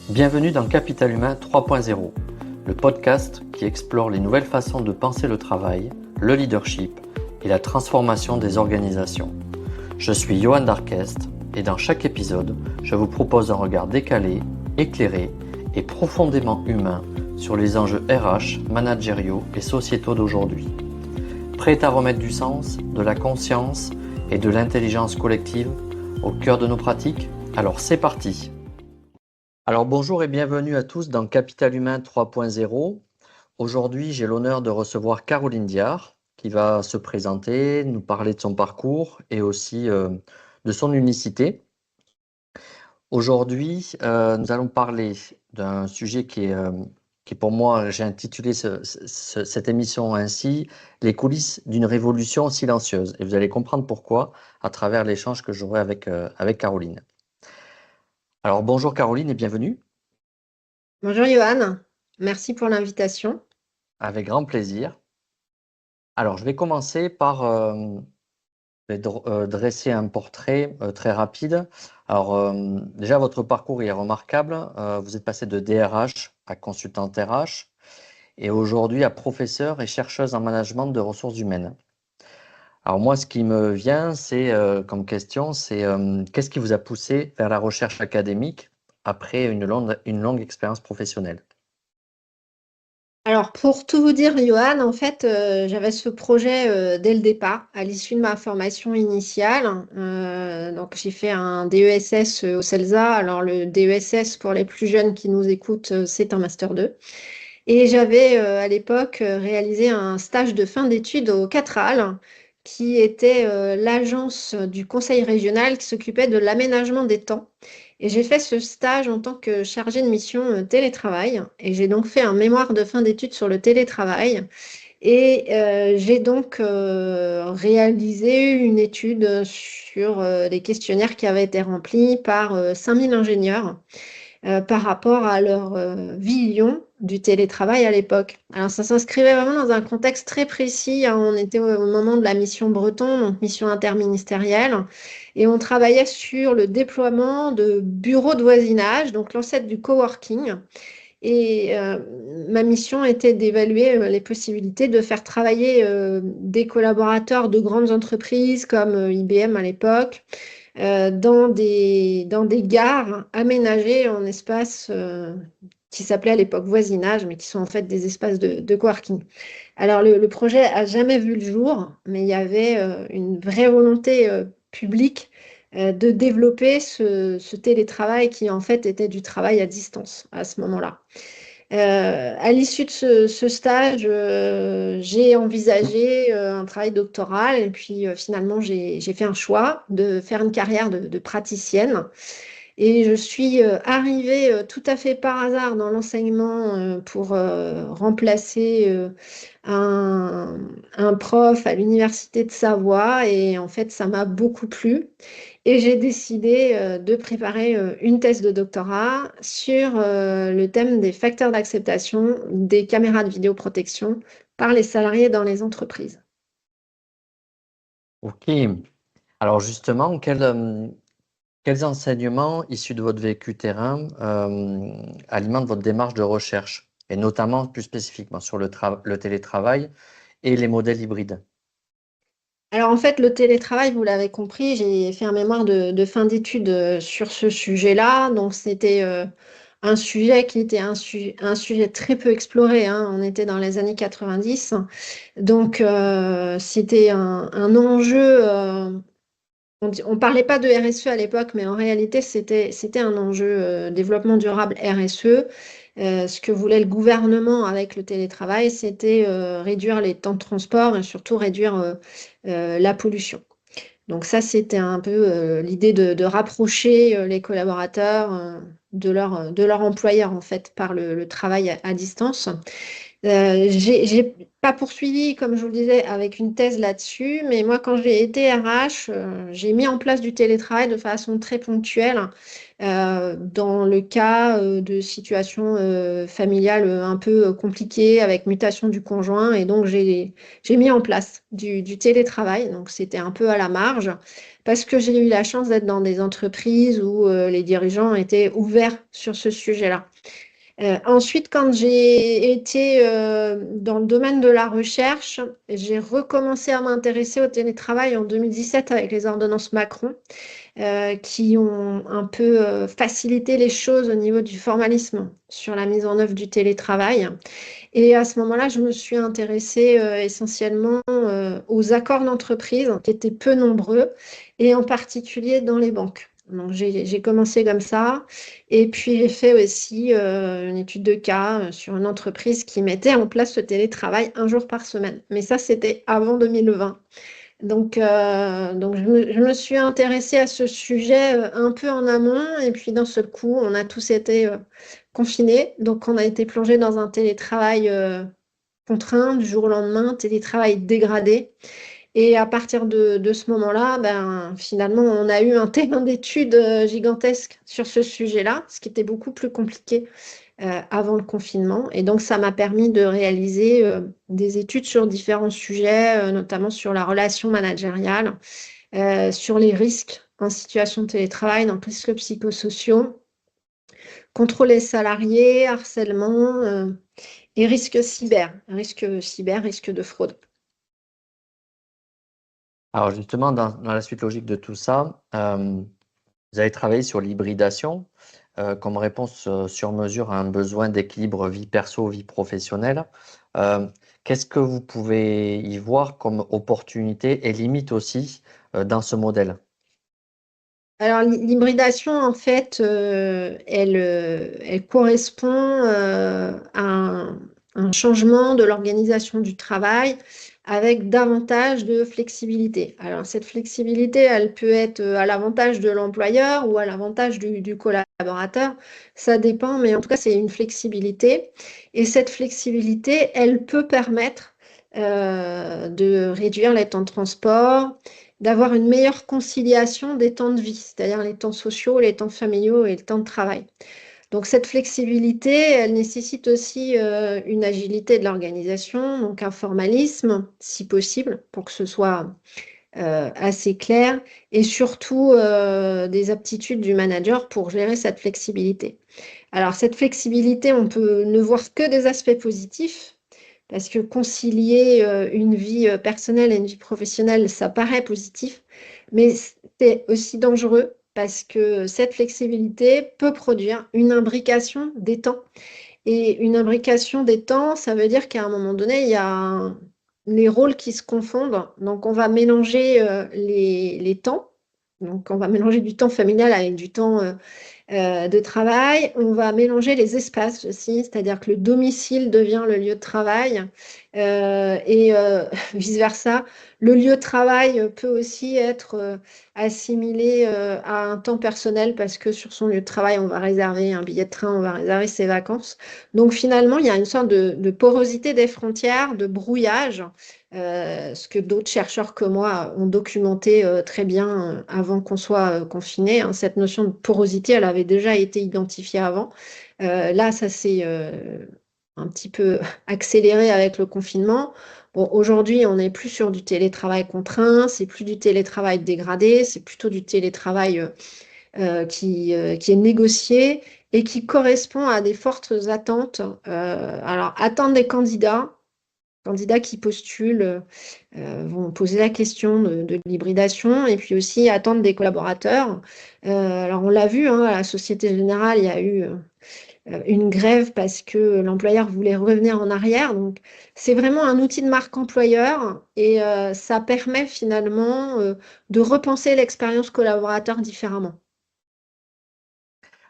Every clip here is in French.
Bienvenue dans Capital Humain 3.0, le podcast qui explore les nouvelles façons de penser le travail, le leadership et la transformation des organisations. Je suis Johan Darquest et dans chaque épisode, je vous propose un regard décalé, éclairé et profondément humain sur les enjeux RH, managériaux et sociétaux d'aujourd'hui. Prêt à remettre du sens, de la conscience et de l'intelligence collective au cœur de nos pratiques? Alors c'est parti! Alors bonjour et bienvenue à tous dans Capital Humain 3.0. Aujourd'hui, j'ai l'honneur de recevoir Caroline Diard qui va se présenter, nous parler de son parcours et aussi de son unicité. Aujourd'hui, nous allons parler d'un sujet qui est pour moi, j'ai intitulé cette émission ainsi, les coulisses d'une révolution silencieuse. Et vous allez comprendre pourquoi à travers l'échange que j'aurai avec Caroline. Alors bonjour Caroline et bienvenue. Bonjour Johan, merci pour l'invitation. Avec grand plaisir. Alors, je vais commencer par dresser un portrait très rapide. Alors, déjà, votre parcours est remarquable. Vous êtes passé de DRH à consultante RH et aujourd'hui à professeur et chercheuse en management de ressources humaines. Alors moi, ce qui me vient, c'est comme question, c'est qu'est-ce qui vous a poussé vers la recherche académique après une longue expérience professionnelle? Alors pour tout vous dire Johan, en fait j'avais ce projet dès le départ, à l'issue de ma formation initiale. Donc j'ai fait un DESS au CELSA. Alors le DESS pour les plus jeunes qui nous écoutent, c'est un Master 2. Et j'avais à l'époque réalisé un stage de fin d'études au Catral, qui était l'agence du conseil régional qui s'occupait de l'aménagement des temps. Et j'ai fait ce stage en tant que chargée de mission télétravail. Et j'ai donc fait un mémoire de fin d'études sur le télétravail. Et j'ai donc réalisé une étude sur les questionnaires qui avaient été remplis par 5000 ingénieurs par rapport à leur vision du télétravail à l'époque. Alors ça s'inscrivait vraiment dans un contexte très précis, hein. On était au moment de la mission Breton, donc mission interministérielle, et on travaillait sur le déploiement de bureaux de voisinage, donc l'ancêtre du coworking. Et ma mission était d'évaluer les possibilités de faire travailler des collaborateurs de grandes entreprises comme IBM à l'époque, dans des gares aménagées en espaces qui s'appelaient à l'époque voisinage, mais qui sont en fait des espaces de coworking. Alors le projet a jamais vu le jour, mais il y avait une vraie volonté publique de développer ce télétravail qui en fait était du travail à distance à ce moment-là. À l'issue de ce stage, j'ai envisagé un travail doctoral et puis finalement j'ai fait un choix de faire une carrière de praticienne. Et je suis arrivée tout à fait par hasard dans l'enseignement pour remplacer un prof à l'université de Savoie. Et en fait, ça m'a beaucoup plu. Et j'ai décidé de préparer une thèse de doctorat sur le thème des facteurs d'acceptation des caméras de vidéoprotection par les salariés dans les entreprises. Ok. Alors justement, quels enseignements issus de votre vécu terrain alimentent votre démarche de recherche, et notamment plus spécifiquement sur le télétravail et les modèles hybrides? Alors en fait, le télétravail, vous l'avez compris, j'ai fait un mémoire de fin d'études sur ce sujet-là. Donc c'était un sujet qui était un sujet très peu exploré, hein. On était dans les années 90. Donc c'était un enjeu. On ne parlait pas de RSE à l'époque, mais en réalité, c'était un enjeu développement durable RSE. Ce que voulait le gouvernement avec le télétravail, c'était réduire les temps de transport et surtout réduire la pollution. Donc ça, c'était un peu l'idée de rapprocher les collaborateurs de leur employeur, en fait, par le travail à distance. pas poursuivi, comme je vous le disais, avec une thèse là-dessus, mais moi, quand j'ai été RH, j'ai mis en place du télétravail de façon très ponctuelle dans le cas de situations familiales un peu compliquées avec mutation du conjoint. Et donc, j'ai mis en place du télétravail. Donc, c'était un peu à la marge parce que j'ai eu la chance d'être dans des entreprises où les dirigeants étaient ouverts sur ce sujet-là. Ensuite, quand j'ai été dans le domaine de la recherche, j'ai recommencé à m'intéresser au télétravail en 2017 avec les ordonnances Macron, qui ont un peu facilité les choses au niveau du formalisme sur la mise en œuvre du télétravail. Et à ce moment-là, je me suis intéressée essentiellement aux accords d'entreprise, qui étaient peu nombreux, et en particulier dans les banques. Donc j'ai commencé comme ça, et puis j'ai fait aussi une étude de cas sur une entreprise qui mettait en place le télétravail un jour par semaine. Mais ça, c'était avant 2020. Donc je me suis intéressée à ce sujet un peu en amont, et puis d'un seul coup, on a tous été confinés. Donc on a été plongé dans un télétravail contraint du jour au lendemain, télétravail dégradé. Et à partir de ce moment-là, ben, finalement, on a eu un terrain d'études gigantesque sur ce sujet-là, ce qui était beaucoup plus compliqué avant le confinement. Et donc, ça m'a permis de réaliser des études sur différents sujets, notamment sur la relation managériale, sur les risques en situation de télétravail, donc risques psychosociaux, contrôle des salariés, harcèlement et risque cyber, risque de fraude. Alors justement, dans la suite logique de tout ça, vous avez travaillé sur l'hybridation comme réponse sur mesure à un besoin d'équilibre vie perso, vie professionnelle. Qu'est-ce que vous pouvez y voir comme opportunité et limite aussi dans ce modèle? Alors, l'hybridation, en fait, elle correspond à un changement de l'organisation du travail avec davantage de flexibilité. Alors, cette flexibilité, elle peut être à l'avantage de l'employeur ou à l'avantage du collaborateur. Ça dépend, mais en tout cas, c'est une flexibilité. Et cette flexibilité, elle peut permettre de réduire les temps de transport, d'avoir une meilleure conciliation des temps de vie, c'est-à-dire les temps sociaux, les temps familiaux et le temps de travail. Donc cette flexibilité, elle nécessite aussi une agilité de l'organisation, donc un formalisme, si possible, pour que ce soit assez clair, et surtout des aptitudes du manager pour gérer cette flexibilité. Alors cette flexibilité, on peut ne voir que des aspects positifs, parce que concilier une vie personnelle et une vie professionnelle, ça paraît positif, mais c'est aussi dangereux parce que cette flexibilité peut produire une imbrication des temps. Et une imbrication des temps, ça veut dire qu'à un moment donné, il y a les rôles qui se confondent. Donc, on va mélanger les temps. Donc, on va mélanger du temps familial avec du temps de travail. On va mélanger les espaces aussi, c'est-à-dire que le domicile devient le lieu de travail et vice-versa. Le lieu de travail peut aussi être assimilé à un temps personnel parce que sur son lieu de travail, on va réserver un billet de train, on va réserver ses vacances. Donc finalement, il y a une sorte de porosité des frontières, de brouillage, ce que d'autres chercheurs que moi ont documenté très bien avant qu'on soit confiné, hein. Cette notion de porosité, elle avait déjà été identifiée avant. Là, ça s'est un petit peu accéléré avec le confinement. Bon, aujourd'hui, on n'est plus sur du télétravail contraint, c'est plus du télétravail dégradé, c'est plutôt du télétravail qui est négocié et qui correspond à des fortes attentes. Alors, attentes des candidats qui postulent vont poser la question de l'hybridation et puis aussi attendre des collaborateurs. Alors on l'a vu, hein, à la Société Générale, il y a eu une grève parce que l'employeur voulait revenir en arrière. Donc c'est vraiment un outil de marque employeur et ça permet finalement de repenser l'expérience collaborateur différemment.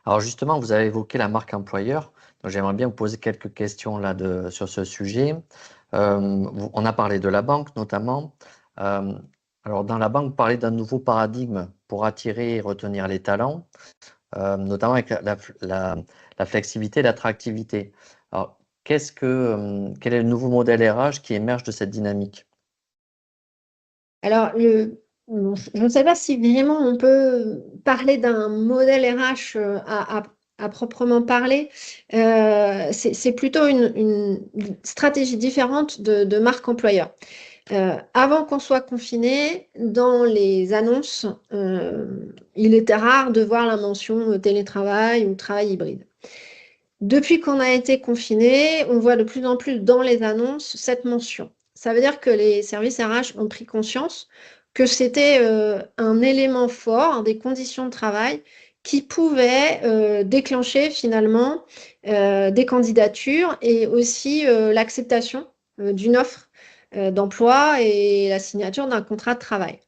Alors justement, vous avez évoqué la marque employeur. Donc j'aimerais bien vous poser quelques questions là sur ce sujet. On a parlé de la banque notamment. Euh, alors dans la banque, vous parlez d'un nouveau paradigme pour attirer et retenir les talents, notamment avec la flexibilité et l'attractivité. Alors quel est le nouveau modèle RH qui émerge de cette dynamique? Alors, je ne sais pas si vraiment on peut parler d'un modèle RH à proprement parler. C'est plutôt une stratégie différente de marque employeur. Avant qu'on soit confiné, dans les annonces, il était rare de voir la mention télétravail ou travail hybride. Depuis qu'on a été confiné, on voit de plus en plus dans les annonces cette mention. Ça veut dire que les services RH ont pris conscience que c'était un élément fort des conditions de travail qui pouvait déclencher finalement des candidatures et aussi l'acceptation d'une offre d'emploi et la signature d'un contrat de travail.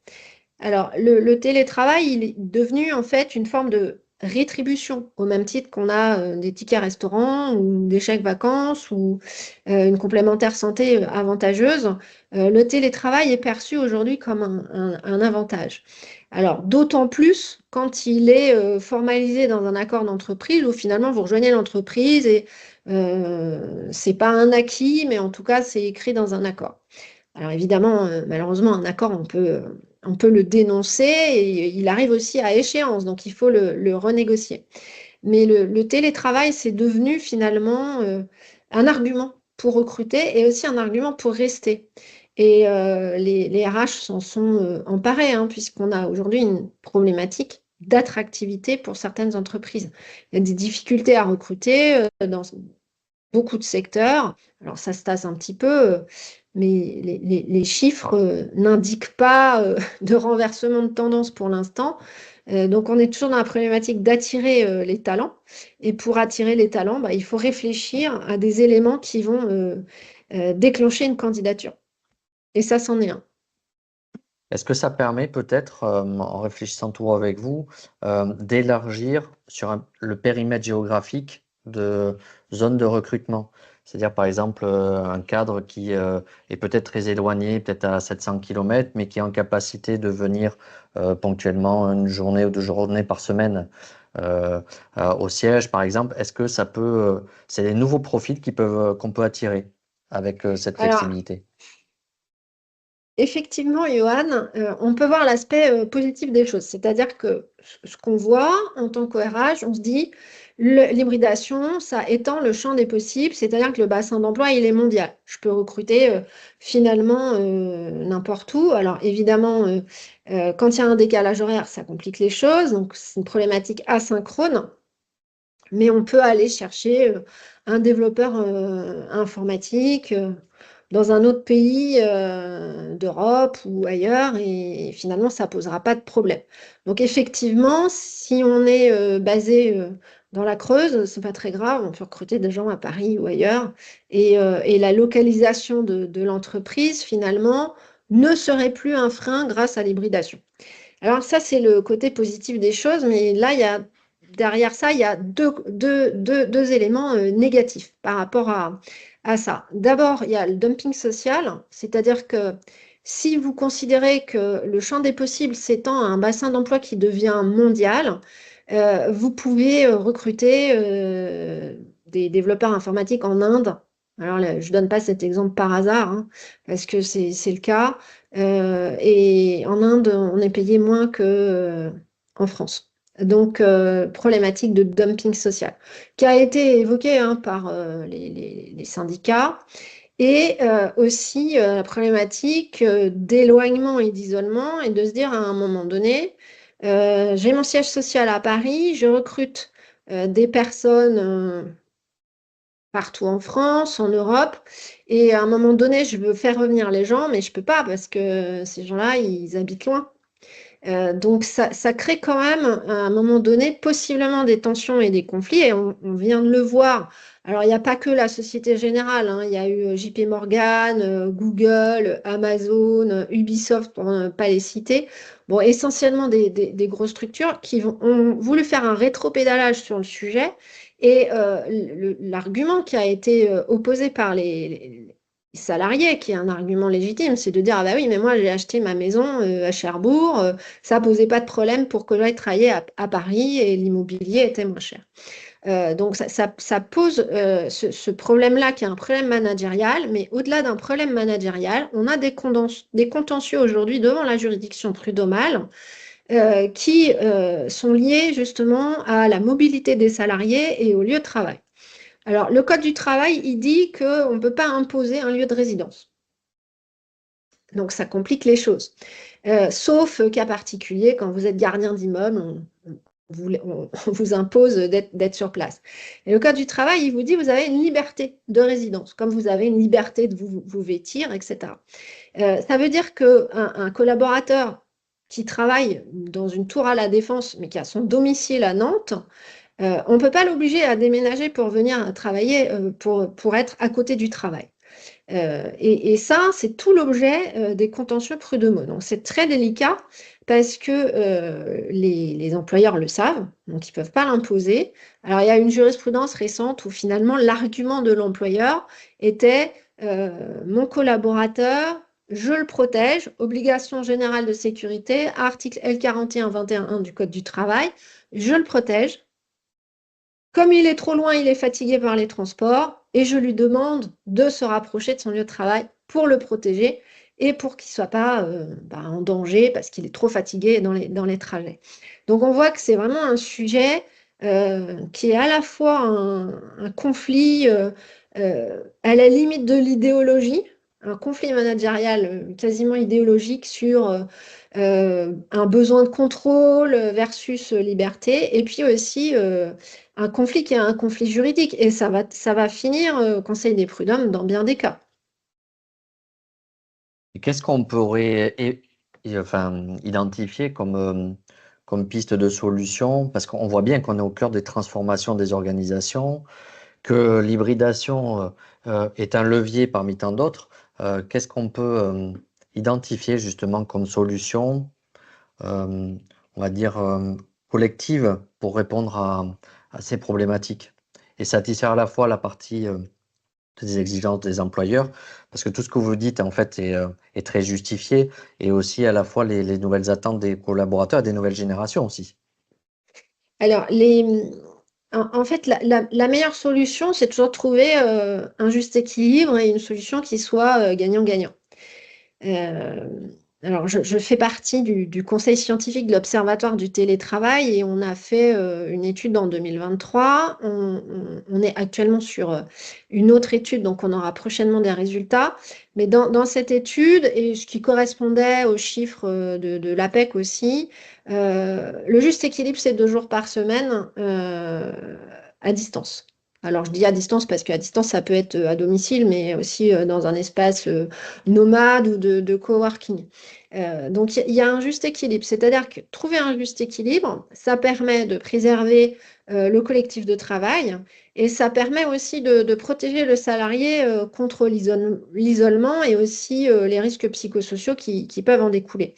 Alors, le télétravail, il est devenu en fait une forme de rétribution, au même titre qu'on a des tickets restaurants ou des chèques vacances ou une complémentaire santé avantageuse. Le télétravail est perçu aujourd'hui comme un avantage. Alors, d'autant plus quand il est formalisé dans un accord d'entreprise où finalement vous rejoignez l'entreprise et c'est pas un acquis, mais en tout cas, c'est écrit dans un accord. Alors évidemment, malheureusement, un accord, on peut le dénoncer et il arrive aussi à échéance, donc il faut le renégocier. Mais le télétravail, c'est devenu finalement un argument pour recruter et aussi un argument pour rester. Et les RH s'en sont emparés, hein, puisqu'on a aujourd'hui une problématique d'attractivité pour certaines entreprises. Il y a des difficultés à recruter dans beaucoup de secteurs. Alors ça se tasse un petit peu, mais les chiffres n'indiquent pas de renversement de tendance pour l'instant. Donc on est toujours dans la problématique d'attirer les talents. Et pour attirer les talents, bah, il faut réfléchir à des éléments qui vont déclencher une candidature. Et ça, c'en est un. Est-ce que ça permet peut-être, en réfléchissant toujours avec vous, d'élargir sur le périmètre géographique de zones de recrutement? C'est-à-dire, par exemple, un cadre qui est peut-être très éloigné, peut-être à 700 km, mais qui est en capacité de venir ponctuellement une journée ou 2 journées par semaine au siège, par exemple. Est-ce que ça peut, c'est des nouveaux profils qu'on peut attirer avec cette Alors, flexibilité? effectivement, Johan, on peut voir l'aspect positif des choses. C'est-à-dire que ce qu'on voit en tant que RH, on se dit l'hybridation, ça étend le champ des possibles, c'est-à-dire que le bassin d'emploi, il est mondial. Je peux recruter finalement n'importe où. Alors évidemment, quand il y a un décalage horaire, ça complique les choses, donc c'est une problématique asynchrone. Mais on peut aller chercher un développeur informatique dans un autre pays d'Europe ou ailleurs et finalement, ça ne posera pas de problème. Donc effectivement, si on est basé dans la Creuse, ce n'est pas très grave, on peut recruter des gens à Paris ou ailleurs. Et la localisation de l'entreprise, finalement, ne serait plus un frein grâce à l'hybridation. Alors ça, c'est le côté positif des choses, mais là, derrière ça, il y a deux éléments négatifs par rapport à ça. D'abord, il y a le dumping social, c'est-à-dire que si vous considérez que le champ des possibles s'étend à un bassin d'emploi qui devient mondial, vous pouvez recruter des développeurs informatiques en Inde. Alors, là, je ne donne pas cet exemple par hasard, hein, parce que c'est le cas. Et en Inde, on est payé moins qu'en France. Donc, problématique de dumping social, qui a été évoquée hein, par les syndicats, et aussi la problématique d'éloignement et d'isolement, et de se dire à un moment donné, j'ai mon siège social à Paris, je recrute des personnes partout en France, en Europe. Et à un moment donné, je veux faire revenir les gens, mais je ne peux pas parce que ces gens-là, ils habitent loin. Donc ça crée quand même, à un moment donné, possiblement des tensions et des conflits. Et on vient de le voir. Alors, il n'y a pas que la Société Générale, hein. Il y a eu JP Morgan, Google, Amazon, Ubisoft, pour ne pas les citer. Bon, essentiellement des grosses structures qui ont voulu faire un rétropédalage sur le sujet. Et l'argument qui a été opposé par les salariés, qui est un argument légitime, c'est de dire, ah bah oui, mais moi j'ai acheté ma maison à Cherbourg, ça posait pas de problème pour que j'aille travailler à Paris et l'immobilier était moins cher. Donc, ça pose ce problème-là qui est un problème managérial, mais au-delà d'un problème managérial, on a des contentieux aujourd'hui devant la juridiction prud'homale qui sont liés justement à la mobilité des salariés et au lieu de travail. Alors, le Code du travail, il dit qu'on ne peut pas imposer un lieu de résidence. Donc, ça complique les choses. Sauf cas particulier, quand vous êtes gardien d'immeuble, on vous impose d'être sur place. Et le Code du travail, il vous dit que vous avez une liberté de résidence, comme vous avez une liberté de vous vêtir, etc. Ça veut dire qu'un collaborateur qui travaille dans une tour à la Défense, mais qui a son domicile à Nantes, on ne peut pas l'obliger à déménager pour venir travailler, pour être à côté du travail. Et ça, c'est tout l'objet des contentieux prud'homaux. Donc, c'est très délicat parce que les employeurs le savent, donc ils ne peuvent pas l'imposer. Alors, il y a une jurisprudence récente où finalement l'argument de l'employeur était mon collaborateur, je le protège, obligation générale de sécurité, article L41-21-1 du Code du travail, je le protège. Comme il est trop loin, il est fatigué par les transports et je lui demande de se rapprocher de son lieu de travail pour le protéger et pour qu'il ne soit pas en danger parce qu'il est trop fatigué dans les trajets. Donc on voit que c'est vraiment un sujet qui est à la fois un conflit à la limite de l'idéologie, un conflit managérial quasiment idéologique sur un besoin de contrôle versus liberté, et puis aussi un conflit qui est un conflit juridique. Et ça va finir au Conseil des prud'hommes dans bien des cas. Et qu'est-ce qu'on pourrait identifier comme piste de solution? Parce qu'on voit bien qu'on est au cœur des transformations des organisations, que l'hybridation est un levier parmi tant d'autres. Qu'est-ce qu'on peut identifier justement comme solution, euh, on va dire, collective pour répondre à ces problématiques et satisfaire à la fois la partie des exigences des employeurs, parce que tout ce que vous dites en fait est très justifié, et aussi à la fois les nouvelles attentes des collaborateurs et des nouvelles générations aussi. Alors, en fait, la meilleure solution, c'est toujours de trouver un juste équilibre et une solution qui soit gagnant-gagnant. Euh, alors, je fais partie du conseil scientifique de l'Observatoire du télétravail et on a fait une étude en 2023. On est actuellement sur une autre étude, donc on aura prochainement des résultats. Mais dans cette étude, et ce qui correspondait aux chiffres de l'APEC aussi, le juste équilibre, c'est 2 jours par semaine à distance. Alors, je dis à distance parce qu'à distance, ça peut être à domicile, mais aussi dans un espace nomade ou de coworking. Donc, il y a un juste équilibre. C'est-à-dire que trouver un juste équilibre, ça permet de préserver le collectif de travail et ça permet aussi de protéger le salarié contre l'isolement et aussi les risques psychosociaux qui peuvent en découler.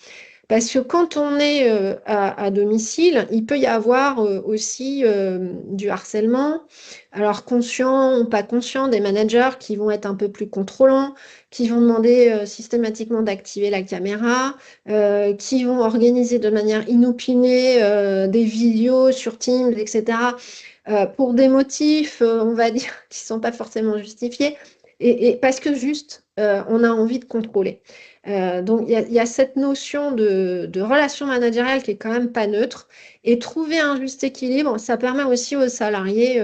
Parce que quand on est à domicile, il peut y avoir aussi du harcèlement. Alors, conscient ou pas conscient, des managers qui vont être un peu plus contrôlants, qui vont demander systématiquement d'activer la caméra, qui vont organiser de manière inopinée des vidéos sur Teams, etc., pour des motifs, on va dire, qui ne sont pas forcément justifiés, et parce que juste, on a envie de contrôler. Donc, il y a cette notion de relation managériale qui est quand même pas neutre. Et trouver un juste équilibre, ça permet aussi aux salariés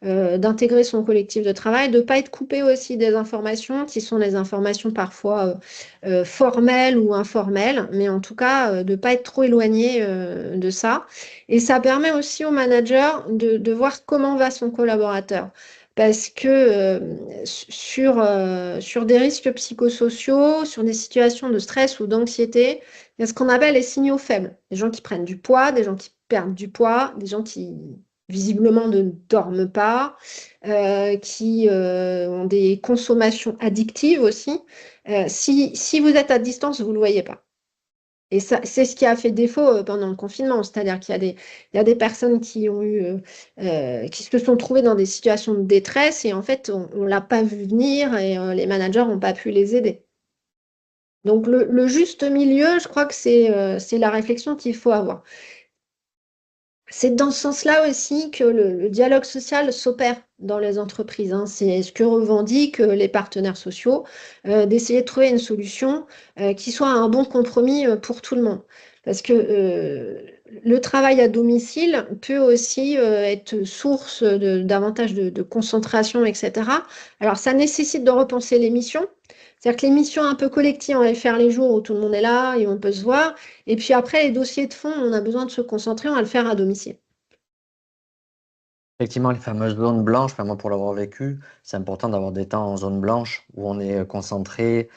d'intégrer son collectif de travail, de ne pas être coupé aussi des informations qui sont des informations parfois formelles ou informelles, mais en tout cas de ne pas être trop éloigné de ça. Et ça permet aussi au manager de voir comment va son collaborateur. Parce que sur des risques psychosociaux, sur des situations de stress ou d'anxiété, il y a ce qu'on appelle les signaux faibles. Des gens qui prennent du poids, des gens qui perdent du poids, des gens qui visiblement ne dorment pas, qui ont des consommations addictives aussi. Si vous êtes à distance, vous ne le voyez pas. Et ça, c'est ce qui a fait défaut pendant le confinement, c'est-à-dire qu'il y a des personnes qui se sont trouvées dans des situations de détresse et en fait, on ne l'a pas vu venir et les managers n'ont pas pu les aider. Donc, le juste milieu, je crois que c'est la réflexion qu'il faut avoir. C'est dans ce sens-là aussi que le dialogue social s'opère dans les entreprises, hein. C'est ce que revendiquent les partenaires sociaux, d'essayer de trouver une solution qui soit un bon compromis pour tout le monde. Parce que le travail à domicile peut aussi être source davantage de concentration, etc. Alors, ça nécessite de repenser les missions. C'est-à-dire que les missions un peu collectives, on va les faire les jours où tout le monde est là et on peut se voir. Et puis après, les dossiers de fond, on a besoin de se concentrer, on va le faire à domicile. Effectivement, les fameuses zones blanches, enfin, moi pour l'avoir vécu, c'est important d'avoir des temps en zone blanche où on est concentré,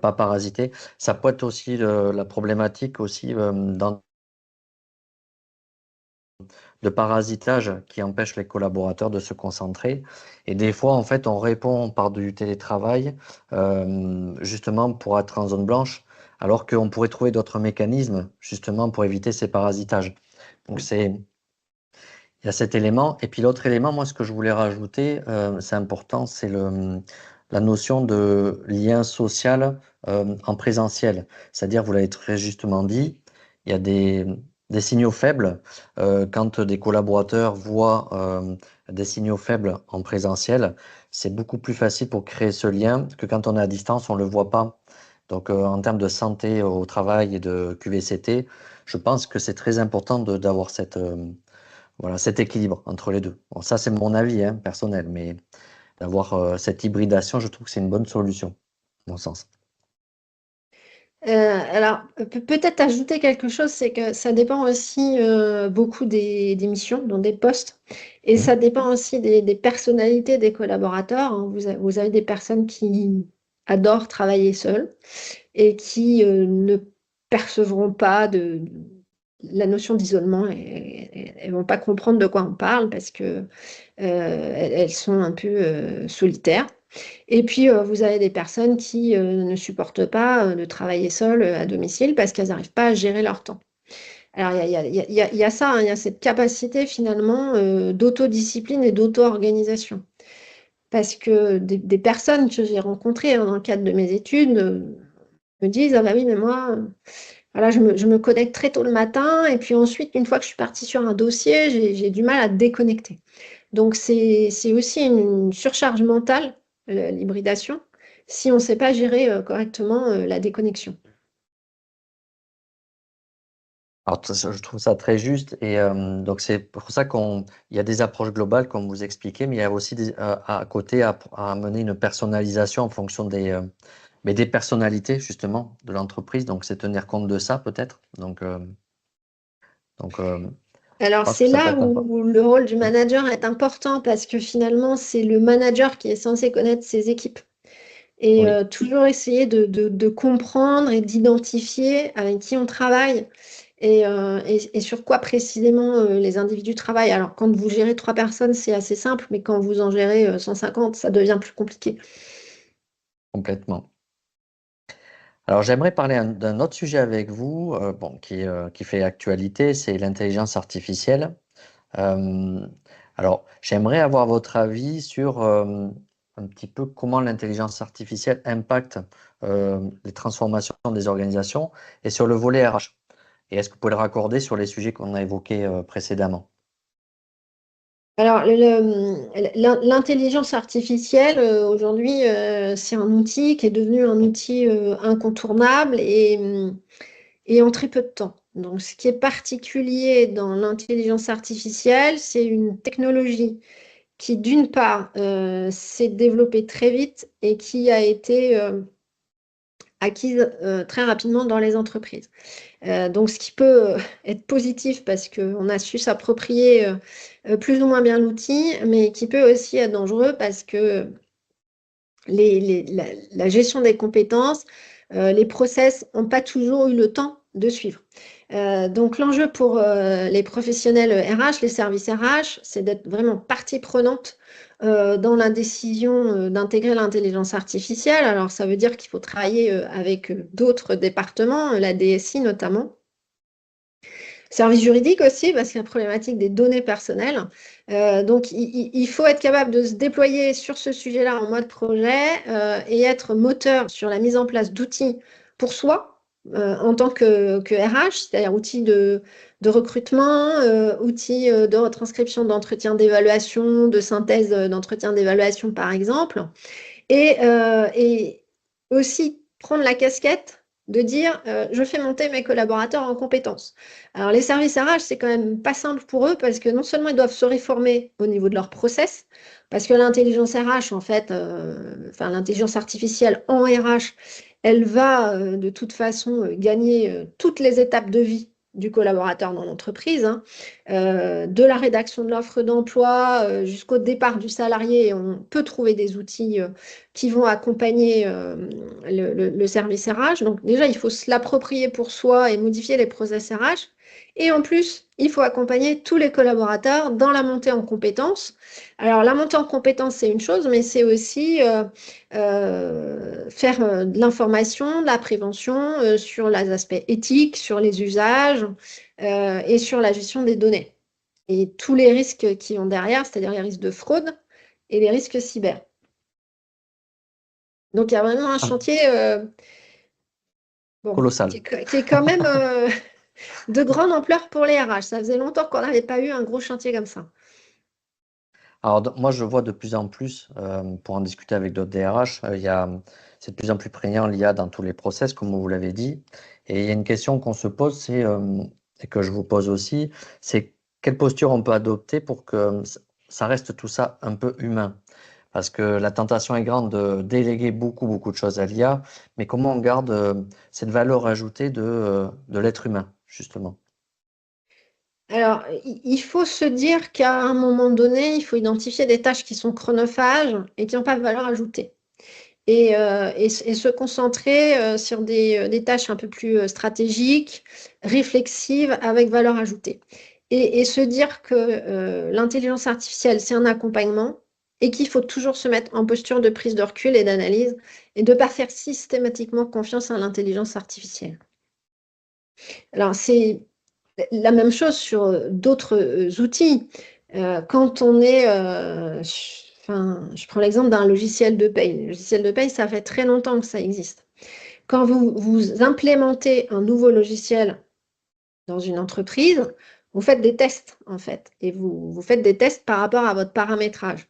pas parasité. Ça peut être aussi la problématique aussi de parasitage qui empêche les collaborateurs de se concentrer. Et des fois, en fait, on répond par du télétravail, justement pour être en zone blanche, alors qu'on pourrait trouver d'autres mécanismes, justement, pour éviter ces parasitages. Donc, il y a cet élément. Et puis, l'autre élément, moi, ce que je voulais rajouter, c'est important, c'est la notion de lien social en présentiel. C'est-à-dire, vous l'avez très justement dit, il y a des signaux faibles. Quand des collaborateurs voient des signaux faibles en présentiel, c'est beaucoup plus facile pour créer ce lien que quand on est à distance, on ne le voit pas. Donc, en termes de santé au travail et de QVCT, je pense que c'est très important d'avoir voilà, cet équilibre entre les deux. Bon, ça, c'est mon avis hein, personnel, mais d'avoir cette hybridation, je trouve que c'est une bonne solution, à mon sens. Alors, peut-être ajouter quelque chose, c'est que ça dépend aussi beaucoup des missions, donc des postes, et Mmh. ça dépend aussi des personnalités des collaborateurs, hein. Vous avez des personnes qui adorent travailler seules et qui ne percevront pas la notion d'isolement et elles vont pas comprendre de quoi on parle parce que elles sont un peu solitaires. Et puis, vous avez des personnes qui ne supportent pas de travailler seules à domicile parce qu'elles n'arrivent pas à gérer leur temps. Alors, il y a ça, hein, il y a cette capacité finalement d'autodiscipline et d'auto-organisation. Parce que des personnes que j'ai rencontrées hein, dans le cadre de mes études me disent, ah bah oui, mais moi, voilà, je me connecte très tôt le matin et puis ensuite, une fois que je suis partie sur un dossier, j'ai du mal à déconnecter. Donc, c'est aussi une surcharge mentale, l'hybridation, si on ne sait pas gérer correctement la déconnexion. Alors, je trouve ça très juste et donc c'est pour ça il y a des approches globales comme vous expliquez, mais il y a aussi à côté à mener une personnalisation en fonction mais des personnalités justement de l'entreprise. Donc, c'est tenir compte de ça peut-être. Donc, je Alors, pense que c'est ça peut là être important. où le rôle du manager est important parce que finalement, c'est le manager qui est censé connaître ses équipes et Oui. toujours essayer de comprendre et d'identifier avec qui on travaille et sur quoi précisément les individus travaillent. Alors, quand vous gérez 3 personnes, c'est assez simple, mais quand vous en gérez 150, ça devient plus compliqué. Complètement. Alors, j'aimerais parler d'un autre sujet avec vous, bon, qui fait actualité, c'est l'intelligence artificielle. Euh, alors, j'aimerais avoir votre avis sur un petit peu comment l'intelligence artificielle impacte les transformations des organisations et sur le volet RH. Et est-ce que vous pouvez le raccorder sur les sujets qu'on a évoqués précédemment? Alors, l'intelligence artificielle, aujourd'hui, c'est un outil qui est devenu un outil incontournable et en très peu de temps. Donc, ce qui est particulier dans l'intelligence artificielle, c'est une technologie qui, d'une part, s'est développée très vite et qui a été acquise très rapidement dans les entreprises. Donc, ce qui peut être positif parce qu'on a su s'approprier plus ou moins bien l'outil, mais qui peut aussi être dangereux parce que la gestion des compétences, les process n'ont pas toujours eu le temps de suivre. Donc, l'enjeu pour les professionnels RH, les services RH, c'est d'être vraiment partie prenante dans la décision d'intégrer l'intelligence artificielle. Alors, ça veut dire qu'il faut travailler avec d'autres départements, la DSI notamment. Service juridique aussi, parce qu'il y a la problématique des données personnelles. Donc, il faut être capable de se déployer sur ce sujet-là en mode projet et être moteur sur la mise en place d'outils pour soi en tant que RH, c'est-à-dire outil de recrutement, outil de retranscription d'entretien d'évaluation, de synthèse d'entretien d'évaluation, par exemple. Et aussi prendre la casquette de dire je fais monter mes collaborateurs en compétences. Alors les services RH, c'est quand même pas simple pour eux parce que non seulement ils doivent se réformer au niveau de leur process, parce que l'intelligence RH, en fait, enfin l'intelligence artificielle en RH, elle va de toute façon gagner toutes les étapes de vie du collaborateur dans l'entreprise, hein, de la rédaction de l'offre d'emploi jusqu'au départ du salarié. Et on peut trouver des outils qui vont accompagner le service RH. Donc déjà, il faut se l'approprier pour soi et modifier les process RH. Et en plus, il faut accompagner tous les collaborateurs dans la montée en compétences. Alors la montée en compétences, c'est une chose, mais c'est aussi faire de l'information, de la prévention sur les aspects éthiques, sur les usages et sur la gestion des données. Et tous les risques qui vont derrière, c'est-à-dire les risques de fraude et les risques cyber. Donc il y a vraiment un chantier Colossal. qui est quand même de grande ampleur pour les RH. Ça faisait longtemps qu'on n'avait pas eu un gros chantier comme ça. Alors, moi, je vois de plus en plus, pour en discuter avec d'autres DRH, c'est de plus en plus prégnant l'IA dans tous les process, comme vous l'avez dit. Et il y a une question qu'on se pose, et que je vous pose aussi, c'est quelle posture on peut adopter pour que ça reste tout ça un peu humain? Parce que la tentation est grande de déléguer beaucoup, beaucoup de choses à l'IA, mais comment on garde cette valeur ajoutée de l'être humain, justement? Alors, il faut se dire qu'à un moment donné, il faut identifier des tâches qui sont chronophages et qui n'ont pas de valeur ajoutée. Et se concentrer sur des tâches un peu plus stratégiques, réflexives, avec valeur ajoutée. Et se dire que l'intelligence artificielle, c'est un accompagnement et qu'il faut toujours se mettre en posture de prise de recul et d'analyse et de ne pas faire systématiquement confiance à l'intelligence artificielle. Alors, c'est la même chose sur d'autres outils. Quand on est, enfin, je prends l'exemple d'un logiciel de paye. Le logiciel de paye, ça fait très longtemps que ça existe. Quand vous implémentez un nouveau logiciel dans une entreprise, vous faites des tests, en fait, et vous faites des tests par rapport à votre paramétrage.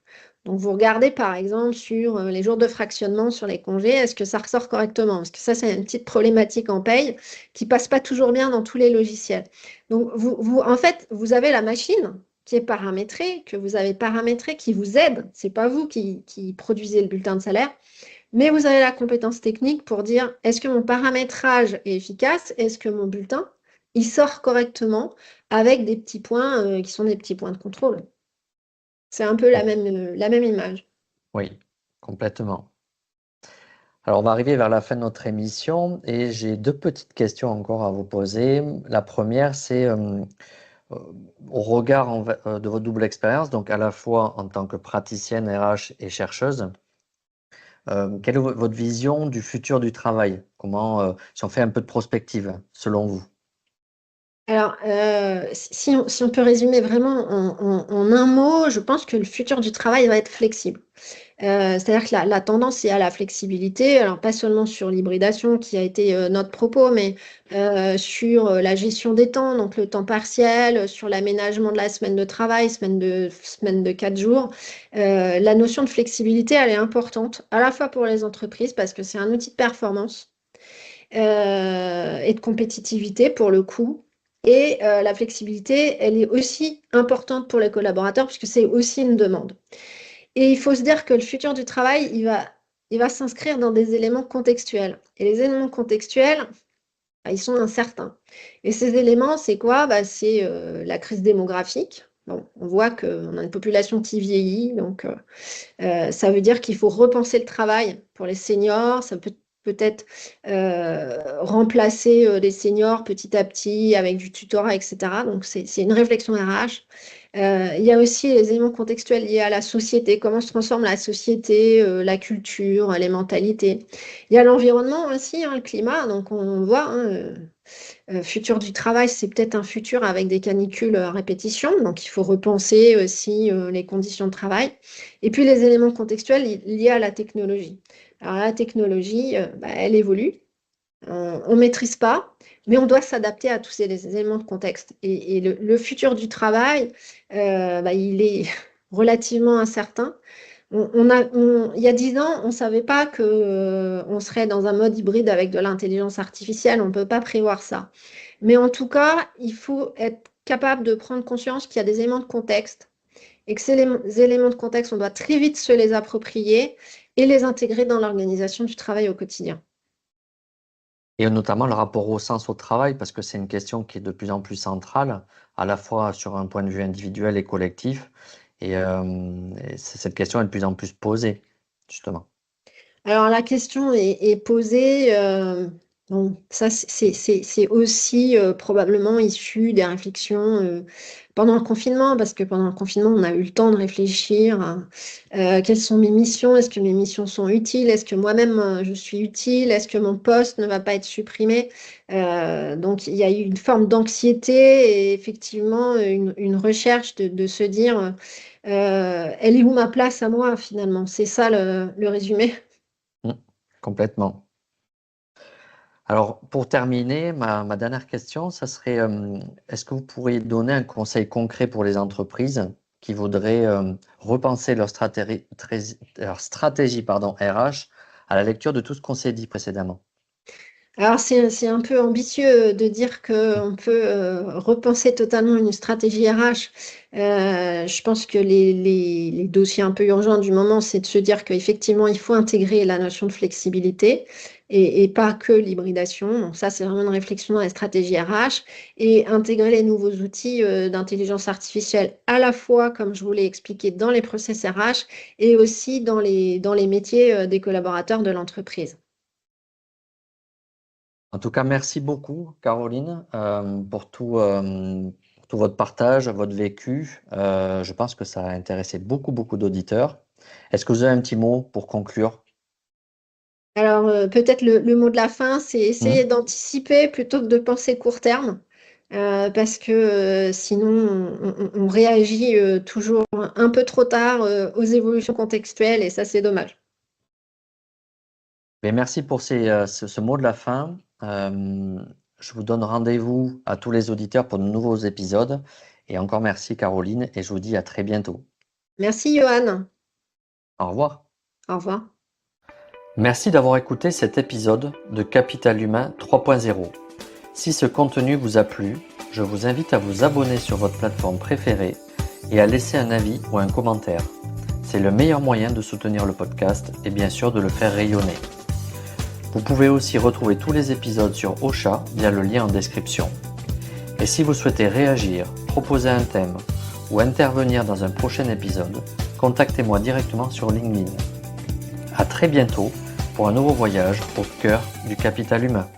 Donc, vous regardez, par exemple, sur les jours de fractionnement, sur les congés, est-ce que ça ressort correctement? Parce que ça, c'est une petite problématique en paye qui ne passe pas toujours bien dans tous les logiciels. Donc, en fait, vous avez la machine qui est paramétrée, que vous avez paramétrée, qui vous aide. Ce n'est pas vous qui produisez le bulletin de salaire, mais vous avez la compétence technique pour dire, est-ce que mon paramétrage est efficace? Est-ce que mon bulletin, il sort correctement avec des petits points qui sont des petits points de contrôle? C'est un peu la même image. Oui, complètement. Alors, on va arriver vers la fin de notre émission et j'ai deux petites questions encore à vous poser. La première, c'est au regard de votre double expérience, donc à la fois en tant que praticienne RH et chercheuse, quelle est votre vision du futur du travail? Comment, si on fait un peu de prospective, selon vous? Alors, si on peut résumer vraiment en un mot, je pense que le futur du travail va être flexible. C'est-à-dire que la tendance est à la flexibilité, alors pas seulement sur l'hybridation qui a été notre propos, mais sur la gestion des temps, donc le temps partiel, sur l'aménagement de la semaine de travail, semaine de 4 jours. La notion de flexibilité, elle est importante, à la fois pour les entreprises, parce que c'est un outil de performance et de compétitivité pour le coup. Et la flexibilité, elle est aussi importante pour les collaborateurs, puisque c'est aussi une demande. Et il faut se dire que le futur du travail, il va s'inscrire dans des éléments contextuels. Et les éléments contextuels, bah, ils sont incertains. Et ces éléments, c'est quoi? Bah, c'est la crise démographique. Bon, on voit qu'on a une population qui vieillit, donc ça veut dire qu'il faut repenser le travail pour les seniors. Ça peut-être remplacer les seniors petit à petit avec du tutorat, etc. Donc, c'est une réflexion RH. Il y a aussi les éléments contextuels liés à la société, comment se transforme la société, la culture, les mentalités. Il y a l'environnement aussi, hein, le climat. Donc, on voit, hein, futur du travail, c'est peut-être un futur avec des canicules à répétition. Donc, il faut repenser aussi les conditions de travail. Et puis, les éléments contextuels liés à la technologie. Alors, la technologie, bah, elle évolue. On ne maîtrise pas, mais on doit s'adapter à tous ces éléments de contexte. Et le futur du travail, il est relativement incertain. Il y a 10 ans, on ne savait pas qu'on serait dans un mode hybride avec de l'intelligence artificielle. On ne peut pas prévoir ça. Mais en tout cas, il faut être capable de prendre conscience qu'il y a des éléments de contexte et que ces éléments de contexte, on doit très vite se les approprier et les intégrer dans l'organisation du travail au quotidien. Et notamment le rapport au sens au travail, parce que c'est une question qui est de plus en plus centrale, à la fois sur un point de vue individuel et collectif. Et cette question est de plus en plus posée, justement. Alors la question est posée, bon, ça c'est aussi probablement issu des réflexions pendant le confinement, parce que pendant le confinement, on a eu le temps de réfléchir à quelles sont mes missions, est-ce que mes missions sont utiles, est-ce que moi-même je suis utile, est-ce que mon poste ne va pas être supprimé. Donc il y a eu une forme d'anxiété et effectivement une recherche de se dire elle est où ma place à moi finalement? C'est ça le résumé. Mmh, complètement. Alors, pour terminer, ma dernière question, ça serait, est-ce que vous pourriez donner un conseil concret pour les entreprises qui voudraient repenser leur stratégie pardon, RH à la lecture de tout ce qu'on s'est dit précédemment? Alors, c'est un peu ambitieux de dire qu'on peut repenser totalement une stratégie RH. Je pense que les dossiers un peu urgents du moment, c'est de se dire qu'effectivement, il faut intégrer la notion de flexibilité et pas que l'hybridation. Donc ça, c'est vraiment une réflexion dans les stratégies RH et intégrer les nouveaux outils d'intelligence artificielle à la fois, comme je vous l'ai expliqué, dans les process RH et aussi dans les métiers des collaborateurs de l'entreprise. En tout cas, merci beaucoup, Caroline, pour tout votre partage, votre vécu. Je pense que ça a intéressé beaucoup, beaucoup d'auditeurs. Est-ce que vous avez un petit mot pour conclure? Alors, peut-être le mot de la fin, c'est essayer Hmm. d'anticiper plutôt que de penser court terme, parce que sinon, on réagit toujours un peu trop tard aux évolutions contextuelles, et ça, c'est dommage. Mais merci pour ce mot de la fin. Je vous donne rendez-vous à tous les auditeurs pour de nouveaux épisodes. Et encore merci, Caroline, et je vous dis à très bientôt. Merci, Johan. Au revoir. Au revoir. Merci d'avoir écouté cet épisode de Capital Humain 3.0. Si ce contenu vous a plu, je vous invite à vous abonner sur votre plateforme préférée et à laisser un avis ou un commentaire. C'est le meilleur moyen de soutenir le podcast et bien sûr de le faire rayonner. Vous pouvez aussi retrouver tous les épisodes sur Ocha via le lien en description. Et si vous souhaitez réagir, proposer un thème ou intervenir dans un prochain épisode, contactez-moi directement sur LinkedIn. À très bientôt pour un nouveau voyage au cœur du capital humain.